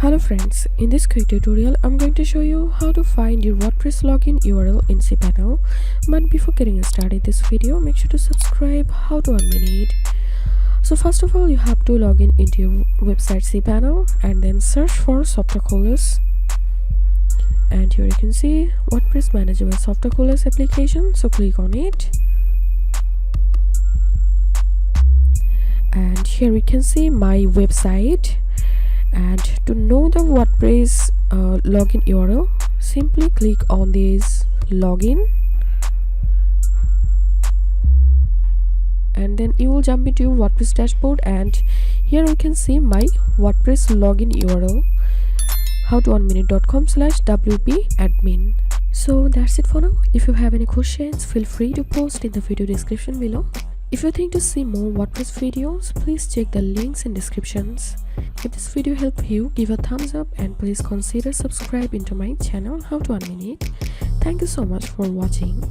Hello friends, in this quick tutorial I'm going to show you how to find your WordPress login URL in cpanel. But before getting started this video, make sure to subscribe. How to unmute it. So first of all, you have to log in into your website cpanel and then search for software coolers. And here you can see WordPress manageable software coolers application, so click on it. And here we can see my website. And to know the WordPress login URL, simply click on this login and then you will jump into your WordPress dashboard, and here you can see my WordPress login URL, howtoonminute.com/wp-admin. So that's it for now. If you have any questions, feel free to post in the video description below. If you think to see more WordPress videos, please check the links in descriptions. If this video helped you, give a thumbs up and please consider subscribing to my channel How to Unminute. Thank you so much for watching.